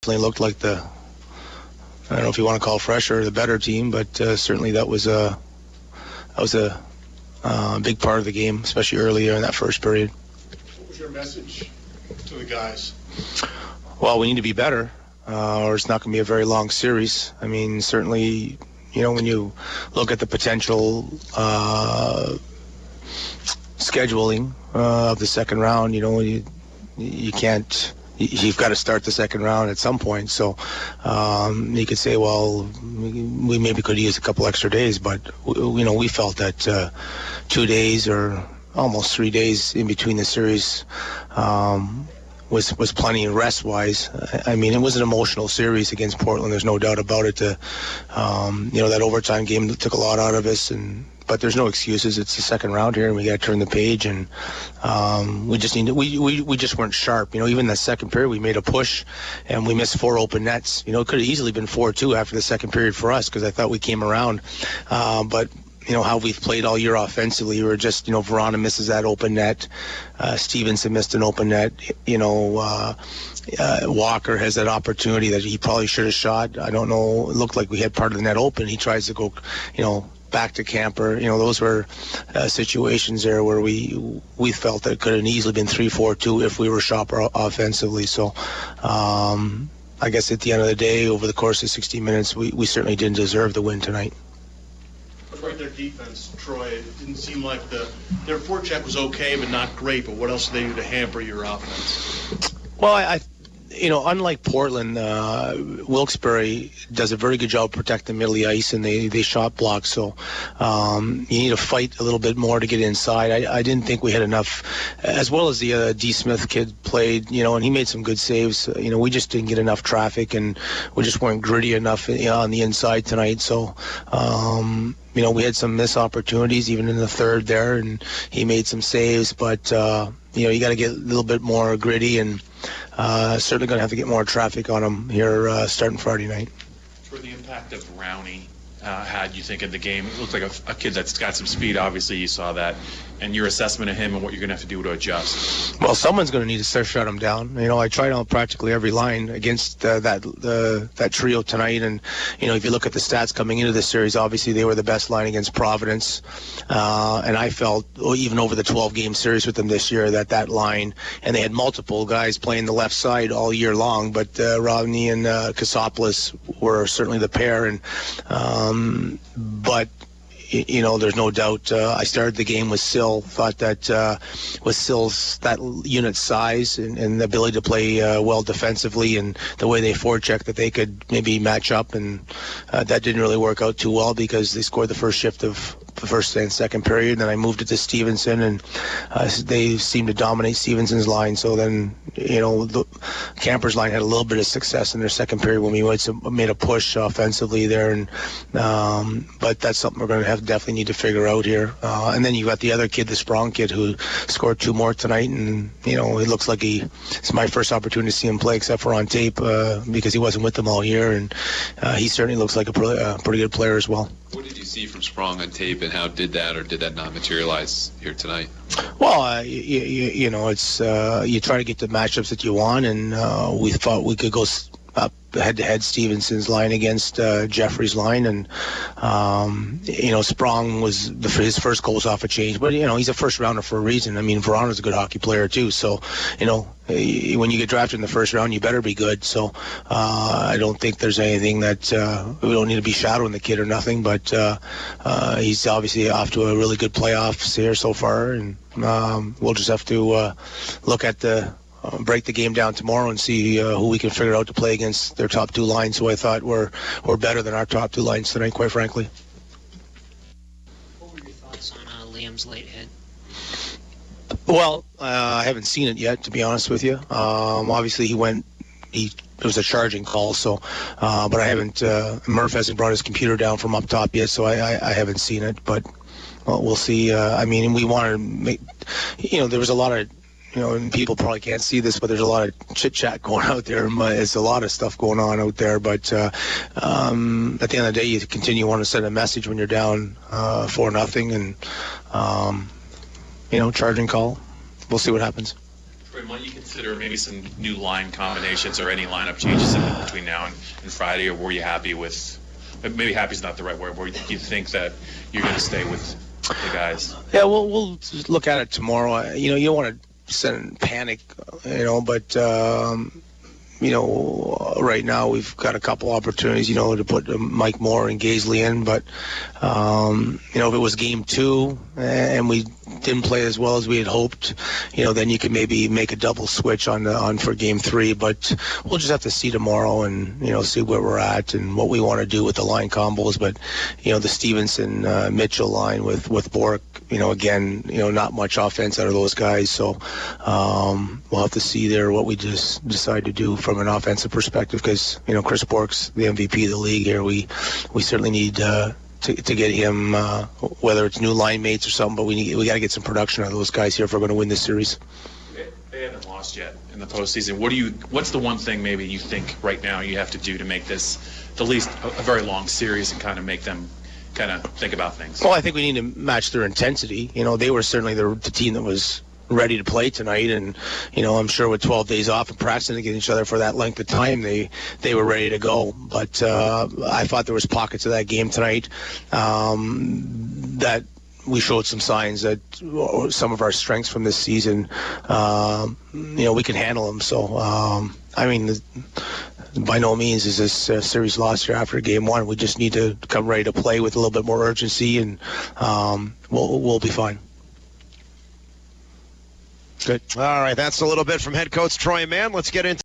definitely looked like I don't know if you want to call fresher or the better team, but certainly that was a big part of the game, especially earlier in that first period. What was your message to the guys? Well, we need to be better, or it's not going to be a very long series. I mean, certainly, when you look at the potential scheduling of the second round, you can't. You've got to start the second round at some point. So you could say, well, we maybe could use a couple extra days, but we felt that 2 days or almost 3 days in between the series was plenty rest-wise. I mean, it was an emotional series against Portland. There's no doubt about it. That overtime game took a lot out of us, but there's no excuses. It's the second round here, and we got to turn the page. And we just we just weren't sharp. Even the second period, we made a push, and we missed 4 open nets. It could have easily been 4-2 after the second period for us, because I thought we came around. But how we've played all year offensively, we're just Verona misses that open net. Stevenson missed an open net. Walker has that opportunity that he probably should have shot. I don't know. It looked like we had part of the net open. He tries to go, back to Camper. Those were situations there where we felt that it could have easily been 3-4-2 if we were sharper offensively. So I guess at the end of the day, over the course of 60 minutes, we certainly didn't deserve the win tonight. What about their defense, Troy? It didn't seem like their forecheck was okay, but not great. But what else did they do to hamper your offense? Well, I unlike Portland, Wilkes-Barre does a very good job protecting the middle of the ice, and they shot block. So you need to fight a little bit more to get inside. I didn't think we had enough, as well as the D. Smith kid played, and he made some good saves. We just didn't get enough traffic, and we just weren't gritty enough on the inside tonight. So we had some missed opportunities even in the third there, and he made some saves. But you got to get a little bit more gritty, and certainly going to have to get more traffic on him here starting Friday night. For the impact of Rowney had, you think, in the game? It looked like a kid that's got some speed. Obviously, you saw that. And your assessment of him and what you're going to have to do to adjust. Well, someone's going to need to shut him down. I tried on practically every line against that trio tonight. And, if you look at the stats coming into this series, obviously they were the best line against Providence. And I felt, even over the 12-game series with them this year, that line, and they had multiple guys playing the left side all year long, but Rodney and Kasopoulos were certainly the pair. And but there's no doubt. I started the game with Sill. Thought that with Sill's that unit size and the ability to play well defensively, and the way they forecheck, that they could maybe match up, and that didn't really work out too well because they scored the first shift of the first and second period. And then I moved it to Stevenson, and they seemed to dominate Stevenson's line. So then, the Camper's line had a little bit of success in their second period when we made a push offensively there. And but that's something we're going to definitely need to figure out here. And then you got the other kid, the Sprong kid, who scored 2 more tonight. And, it looks like it's my first opportunity to see him play, except for on tape, because he wasn't with them all year. And he certainly looks like a pretty good player as well. What did you see from Sprong on tape, and how did that not materialize here tonight? Well, it's you try to get the matchups that you want, and we thought we could go up head-to-head Stevenson's line against Jeffrey's line, and Sprong was his first goal was off a change, but he's a first rounder for a reason. I mean, Verona's a good hockey player too, so when you get drafted in the first round, you better be good. So I don't think there's anything that we don't need to be shadowing the kid or nothing, but he's obviously off to a really good playoffs here so far, and we'll just have to look at break the game down tomorrow and see who we can figure out to play against their top 2 lines, who I thought were better than our top 2 lines tonight, quite frankly. What were your thoughts on Liam's late hit? Well, I haven't seen it yet, to be honest with you. Obviously, it was a charging call, so but I haven't. Murph hasn't brought his computer down from up top yet, so I haven't seen it. But we'll see. We wanted to make. There was a lot of. And people probably can't see this, but there's a lot of chit-chat going out there. There's a lot of stuff going on out there. But at the end of the day, you continue to want to send a message when you're down 4-0, and charging call. We'll see what happens. Might you consider maybe some new line combinations or any lineup changes between now and Friday, or were you happy with? Maybe happy is not the right word. Where do you think that you're going to stay with the guys? Yeah, we'll just look at it tomorrow. You don't want to send panic, but right now we've got a couple opportunities, to put Mike Moore and Gaisley in. But, if it was game 2 and we didn't play as well as we had hoped, then you could maybe make a double switch on for game 3. But we'll just have to see tomorrow and, see where we're at and what we want to do with the line combos. But, the Stevenson Mitchell line with Bork, again, not much offense out of those guys. So we'll have to see there what we just decide to do from an offensive perspective, because Chris Bork's the MVP of the league here. We certainly need to get him, whether it's new line mates or something, but we got to get some production out of those guys here if we're going to win this series. They haven't lost yet in the postseason. What's the one thing maybe you think right now you have to do to make this the least a very long series and kind of make them kind of think about things? Well, I think we need to match their intensity. They were certainly the team that was ready to play tonight, and I'm sure with 12 days off and practicing against each other for that length of time, they were ready to go. But I thought there was pockets of that game tonight that we showed some signs that some of our strengths from this season, we can handle them. So by no means is this series lost here after game 1. We just need to come ready to play with a little bit more urgency, and we'll be fine. Good. All right, that's a little bit from head coach Troy Mann. Let's get into